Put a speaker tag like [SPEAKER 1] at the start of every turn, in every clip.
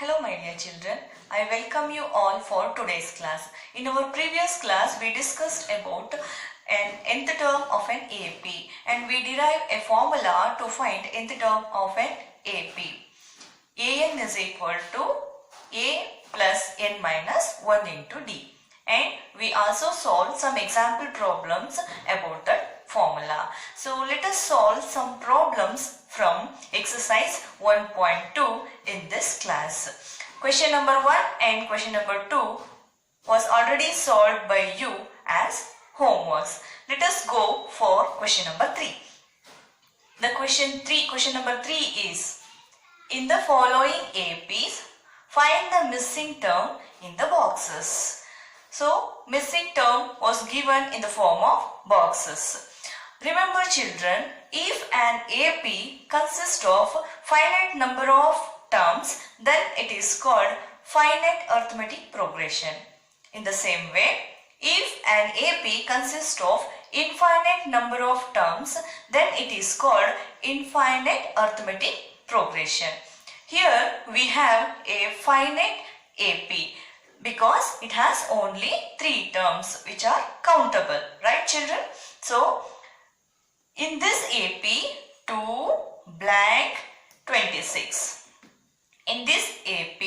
[SPEAKER 1] Hello my dear children, I welcome you all for today's class. In our previous class we discussed about an nth term of an AP and we derived a formula to find nth term of an AP. An is equal to A plus n minus 1 into D, and we also solved some example problems about that formula. So let us solve some problems from exercise 1.2 in this class. Question number 1 and question number 2 was already solved by you as homeworks. Let us go for question number 3. The question number 3 is, in the following APs, find the missing term in the boxes. So, missing term was given in the form of boxes. Remember children, if an AP consists of finite number of terms, then it is called finite arithmetic progression. In the same way, if an AP consists of infinite number of terms, then it is called infinite arithmetic progression. Here we have a finite AP because it has only 3 terms which are countable, right children? So, in this AP 2 blank 26. In this AP,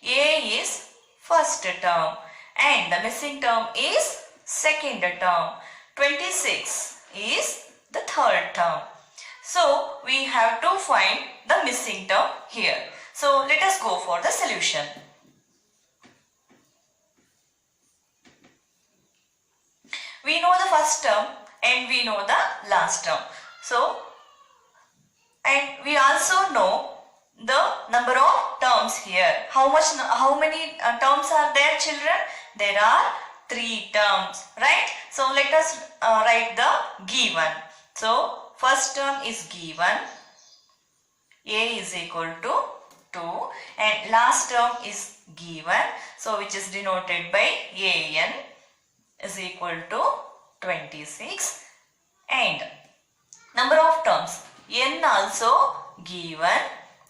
[SPEAKER 1] A is first term and the missing term is second term. 26 is the third term. So, we have to find the missing term here. So, let us go for the solution. We know the first term and we know the last term. So, and we also know the number of terms here. How many terms are there children? There are 3 terms, right? So, let us write the given. So, first term is given, A is equal to 2, and last term is given, so which is denoted by An is equal to 26, and number of terms n also given,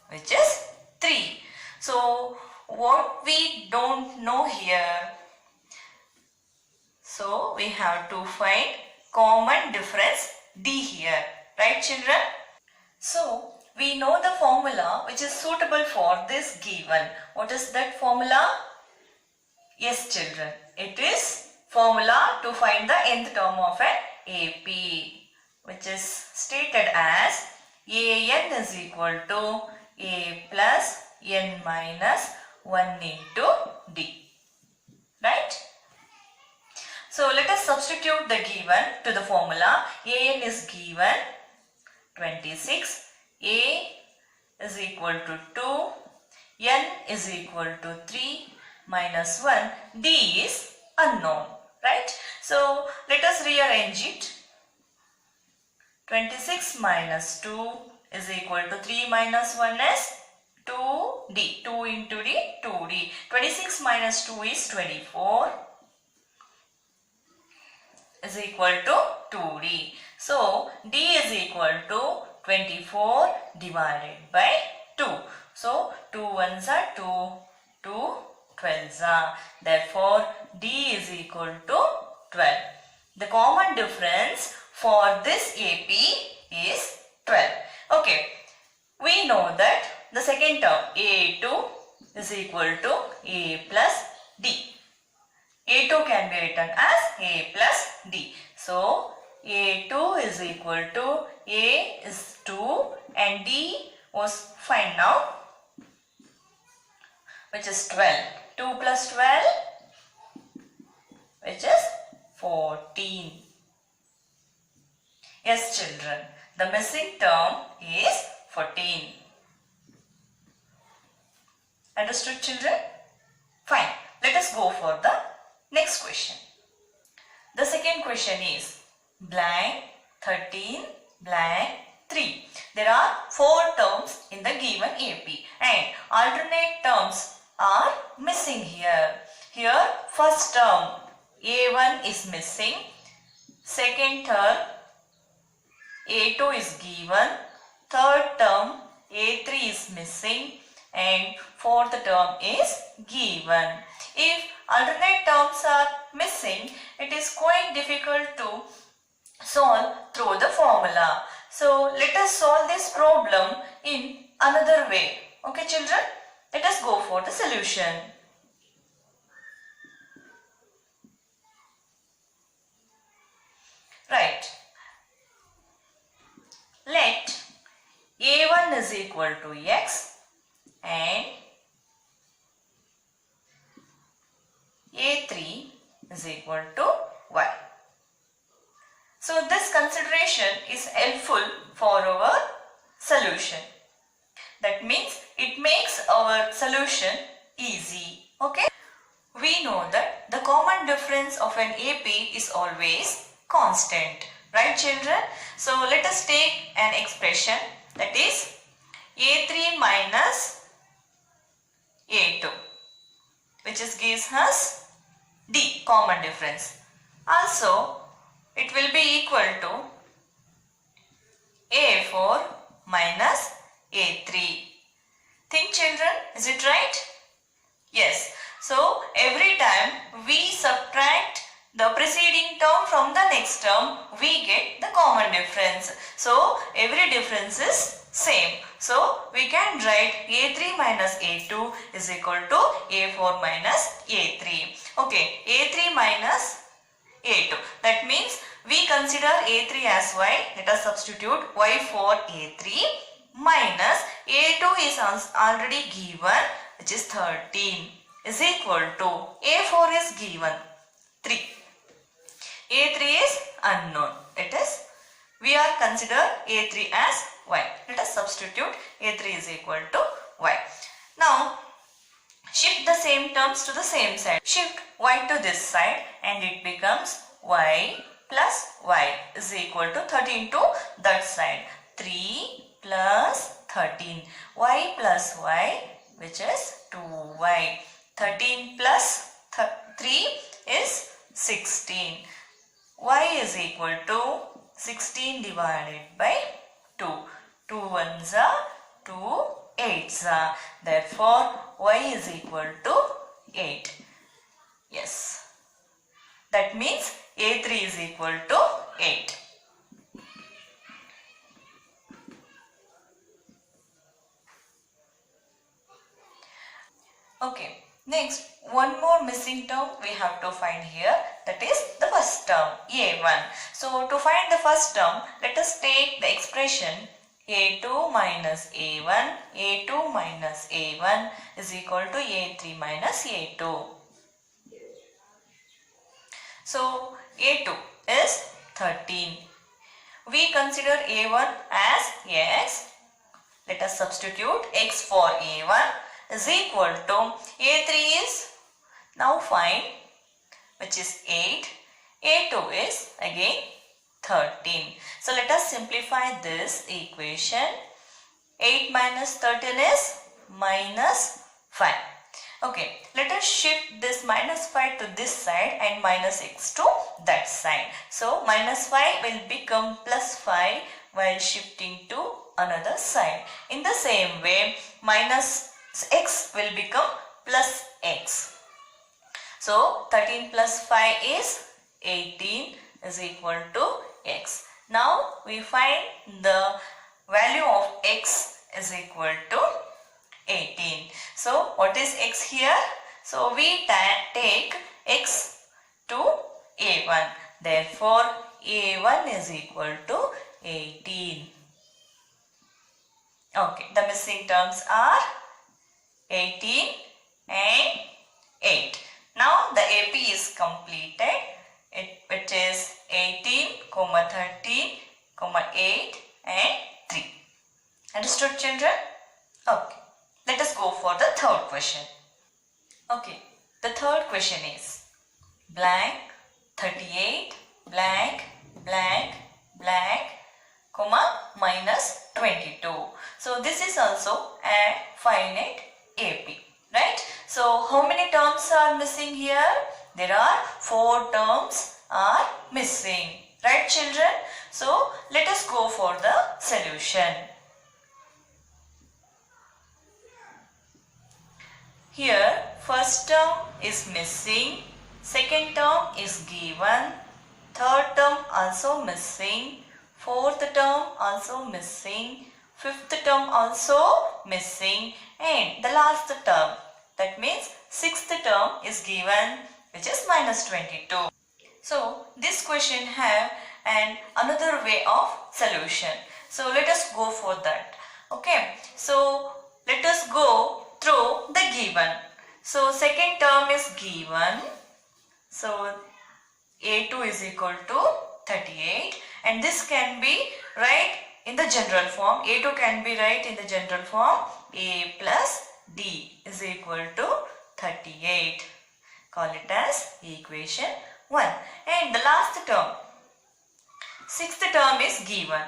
[SPEAKER 1] which is 3. So, what we don't know here, so we have to find common difference D here, right children? So, we know the formula which is suitable for this given. What is that formula? Yes children, it is formula to find the nth term of an AP, which is stated as An is equal to A plus n minus 1 into D, right? So, let us substitute the given to the formula. An is given 26, A is equal to 2, n is equal to 3 minus 1, D is unknown, right? So, let us rearrange it. 26 minus 2 is equal to 3 minus 1 is 2D. 2 into D, 2D. 26 minus 2 is 24 is equal to 2D. So, D is equal to 24 divided by 2. So, 2 ones are 2, 2 12s are. Therefore, D is equal to 12. The common difference for this AP is 12. Okay, we know that the second term A2 is equal to A plus D. A2 can be written as A plus D. So, A2 is equal to A is 2 and D was find now, which is 12. 2 plus 12, which is 14. Yes children, the missing term is 14. Understood children? Fine. Let us go for the next question. The second question is blank 13 blank 3. There are 4 terms in the given AP and alternate terms are missing here. Here first term A1 is missing, second term A2 is given, third term A3 is missing, and fourth term is given. If alternate terms are missing, it is quite difficult to solve through the formula. So let us solve this problem in another way. Okay children, let us go for the solution. Right. Let a1 is equal to x and a3 is equal to y. So this consideration is helpful for our solution. That means it makes our solution easy. Okay. We know that the common difference of an AP is always constant. Right children? So let us take an expression, that is a3 minus a2, which gives us D, common difference. Also it will be equal to a4 minus a3. Think children, is it right? Yes. So every time we subtract the preceding term from the next term, we get the common difference. So every difference is same. So we can write a3 minus a2 is equal to a4 minus a3. Okay, a3 minus a2. That means we consider a3 as y. Let us substitute y for a3 minus a2 is already given, which is 13, is equal to a4 is given 3. a3 is unknown. That is, we are consider a3 as y. Let us substitute a3 is equal to y. Now shift the same terms to the same side. Shift y to this side and it becomes y plus y is equal to 13 to that side. 3 plus 13. Y plus y, which is 2y. 13 plus 3 is 16. Y is equal to 16 divided by 2. 2 ones are 2 8s are. Therefore, y is equal to 8. Yes. That means a3 is equal to 8. Okay. Next, one more missing term we have to find here, that is the first term a1. So to find the first term, let us take the expression a2 minus a1, a2 minus a1 is equal to a3 minus a2. So a2 is 13. We consider a1 as x. Let us substitute x for a1 is equal to a3 is now find, which is 8. a2 is again 13. So let us simplify this equation. 8 minus 13 is minus 5. Okay, let us shift this minus 5 to this side and minus x to that side. So minus 5 will become plus 5 while shifting to another side. In the same way, minus x will become plus x. So 13 plus 5 is 18 is equal to x. Now we find the value of x is equal to 18. So what is x here? So we take x to a1. Therefore a1 is equal to 18. Okay, the missing terms are 18 and 8. Now the AP is completed. It is 18, 13, 8 and 3. Understood children? Okay. Let us go for the third question. Okay. The third question is blank 38 blank blank blank comma minus 22. So this is also a finite AP, right? So how many terms are missing here? There are 4 terms are missing, right children? So let us go for the solution. Here first term is missing, second term is given, third term also missing, fourth term also missing, fifth term also missing, and the last term, that means sixth term is given, which is minus 22. So this question have another way of solution. So let us go for that. Okay. So let us go through the given. So second term is given. So A2 is equal to 38, and this can be right in the general form. A2 can be right in the general form. A plus D is equal to 38. Call it as equation 1. And the last term, sixth term is given.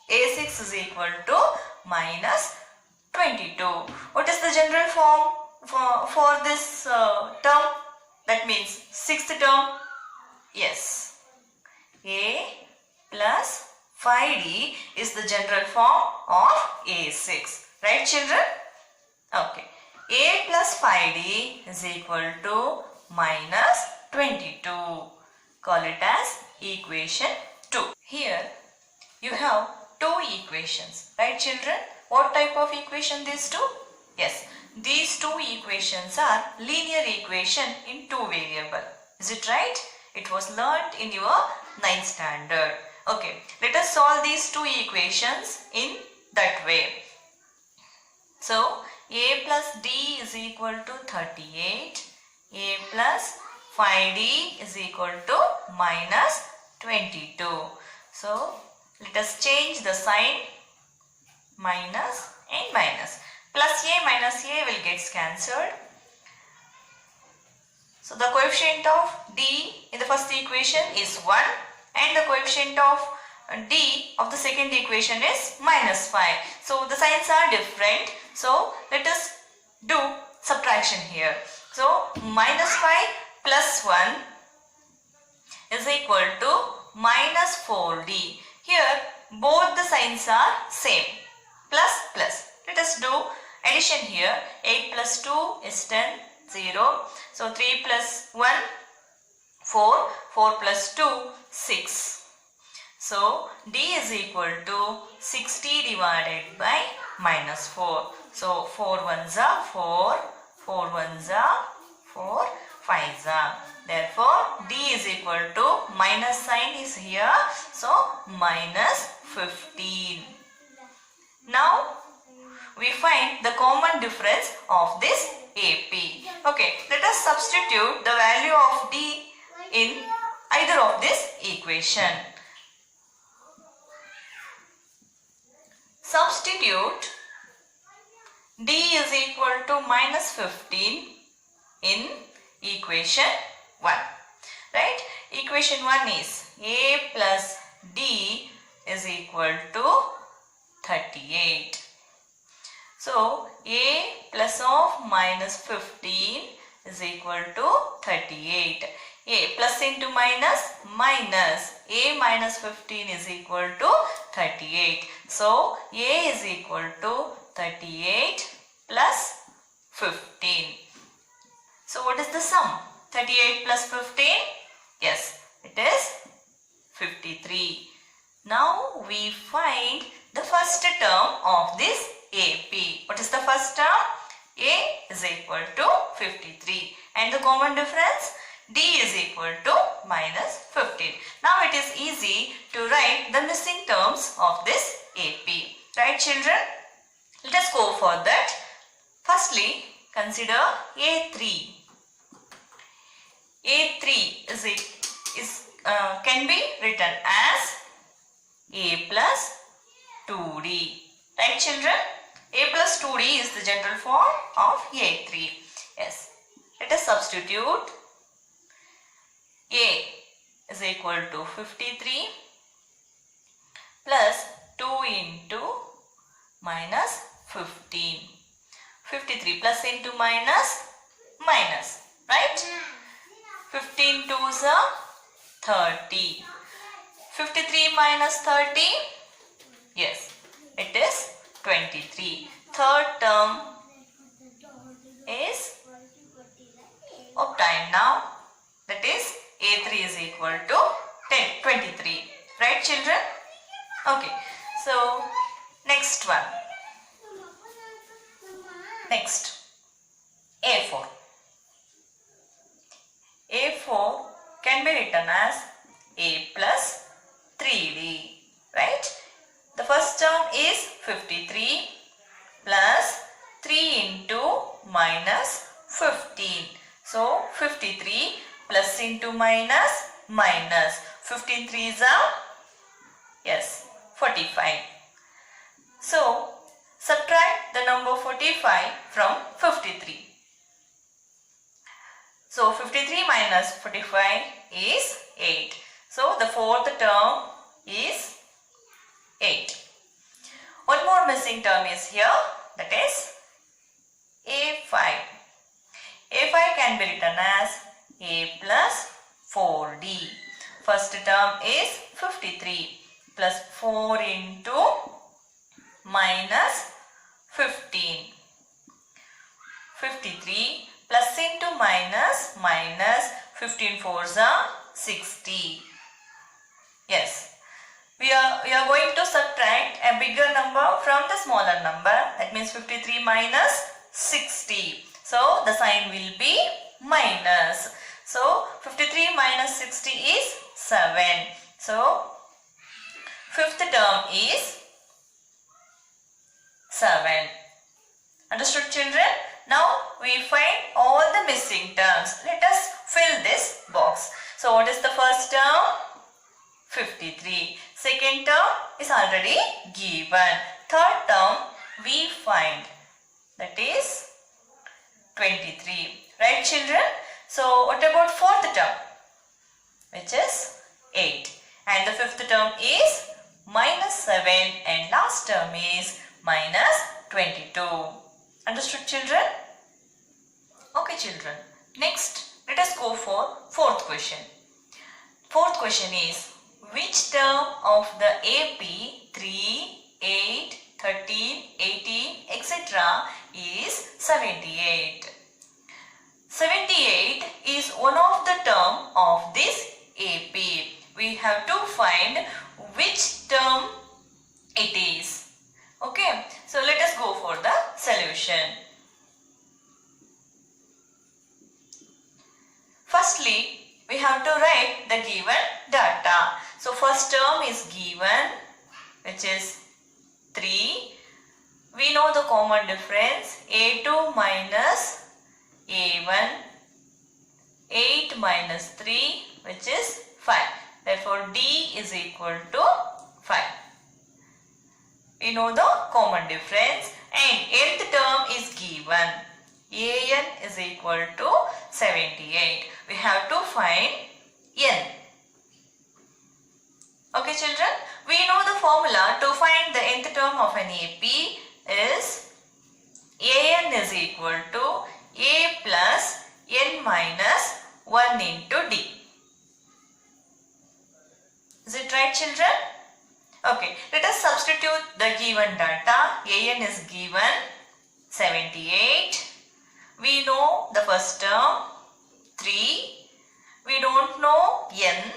[SPEAKER 1] A6 is equal to minus 22. What is the general form for this term? That means sixth term. Yes. A plus 5D is the general form of A6. Right, children? Okay. A plus 5D is equal to minus 22. Call it as equation 2. Here you have two equations. Right, children? What type of equation these two? Yes. These two equations are linear equation in two variable. Is it right? It was learnt in your 9th standard. Okay. Let us solve these two equations in that way. So, A plus D is equal to 38. A plus 5D is equal to minus 22. So, let us change the sign, minus and minus. Plus A minus A will get cancelled. So, the coefficient of D in the first equation is 1 and the coefficient of D of the second equation is minus 5. So, the signs are different. So, let us do subtraction here. So, minus 5 plus 1 is equal to minus 4D. Here, both the signs are same. Plus, plus. Let us do addition here. 8 plus 2 is 10, 0. So, 3 plus 1, 4. 4 plus 2, 6. So, D is equal to 60 divided by minus 4. So, 4 ones are 4, 4 ones are 4, 5s are. Therefore, D is equal to minus sign is here. So, minus 15. Now, we find the common difference of this AP. Okay, let us substitute the value of D in either of this equation. Substitute D is equal to minus 15 in equation 1. Right? Equation 1 is A plus D is equal to 38. So, A plus of minus 15 is equal to 38. A plus into minus, minus. A minus 15 is equal to 38. So, A is equal to 38 plus 15. So, what is the sum? 38 plus 15? Yes, it is 53. Now, we find the first term of this AP. What is the first term? A is equal to 53. And the common difference? D is equal to minus 15. Now it is easy to write the missing terms of this AP. Right, children? Let us go for that. Firstly, consider A3. A3 can be written as A plus 2D. Right, children? A plus 2D is the general form of A3. Yes. Let us substitute. A is equal to 53 plus 2 into minus 15. 53 plus into minus, minus. Right? 15 twos are 30. 53 minus 30? Yes, it is 23. Third term is now. That is A3 is equal to 23. Right, children? Okay. So next one. Next, A4. A4 can be written as A plus 3D. Right? The first term is 53 plus 3 into minus 15. So 53 plus into minus minus. 15 3s are, yes, 45. So subtract the number 45 from 53. So 53 minus 45 is 8. So the fourth term is 8. One more missing term is here, that is A5. A5 can be written as A plus 4D. First term is 53 plus 4 into minus 15. 53 plus into minus minus 15 4s are 60. Yes. We are going to subtract a bigger number from the smaller number. That means 53 minus 60. So the sign will be minus. So 53 minus 60 is 7. So fifth term is 7. Understood, children? Now we find all the missing terms. Let us fill this box. So what is the first term? 53. Second term is already given. Third term we find, that is 23. Right, children? So what about fourth term, which is 8, and the fifth term is minus 7, and last term is minus 22. Understood, children? Okay, children. Next, let us go for fourth question. Fourth question is, which term of the AP 3, 8, 13, 18, etc. is 78? 78 is one of the term of this AP. We have to find which term it is. Okay, so let us go for the solution. Firstly, we have to write the given data. So first term is given, which is 3. We know the common difference, A2 minus A1, 8 minus 3, which is 5. Therefore D is equal to 5. We know the common difference, and nth term is given. An is equal to 78. We have to find n. Okay, children, we know the formula to find the nth term of an AP is An is equal to A plus n minus 1 into D. Is it right, children? Okay, let us substitute the given data. An is given 78. We know the first term 3. We don't know n,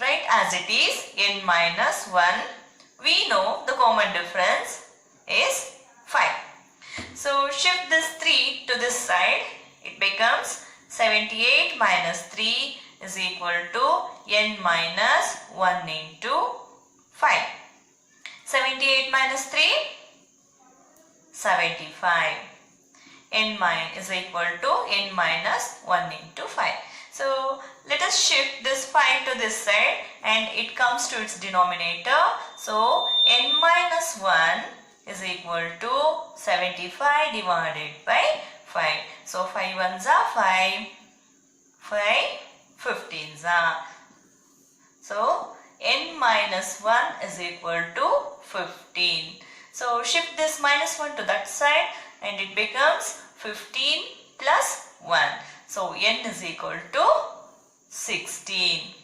[SPEAKER 1] right, as it is n minus 1. We know the common difference is 5. So shift this 3 to this side. It becomes 78 minus 3 is equal to n minus 1 into 5. 78 minus 3, 75. N is equal to n minus 1 into 5. So let us shift this 5 to this side and it comes to its denominator. So n minus 1 is equal to 75 divided by 5. So 5 ones are 5, 5 15s are. So n minus 1 is equal to 15. So shift this minus 1 to that side and it becomes 15 plus 1. So n is equal to 16.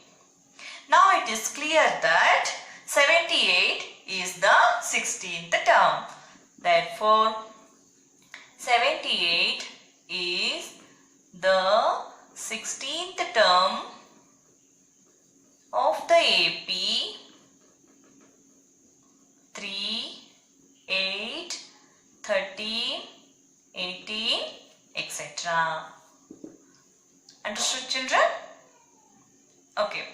[SPEAKER 1] Now it is clear that 78 is the 16th term. Therefore 78 is the 16th term of the AP 3, 8, 13, 18, etc. Understood, children? Okay.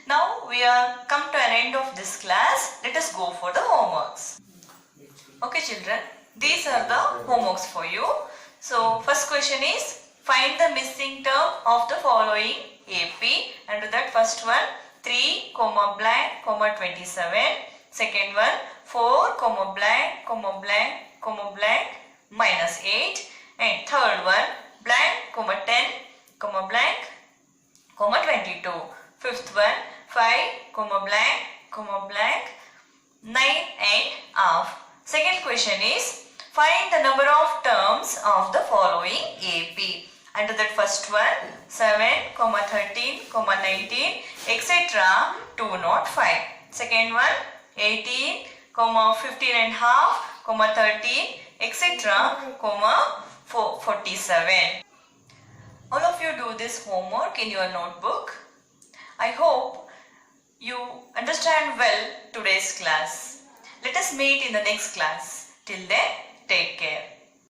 [SPEAKER 1] Now we are come to an end of this class. Let us go for the homeworks. Okay, children. These are the homeworks for you. So first question is, find the missing term of the following AP. And to that first one, 3, blank, 27. Second one, 4, blank, blank, minus 8. And third one, blank, 10, blank, 22. Fifth one, 5, blank, 9 and half. Second question is, find the number of terms of the following AP. And to that first one, 7, 13, 19, etc. 205. Second one, 18, 15 and half, 13, etc. 47. All of you do this homework in your notebook. I hope you understand well today's class. Let us meet in the next class. Till then, take care.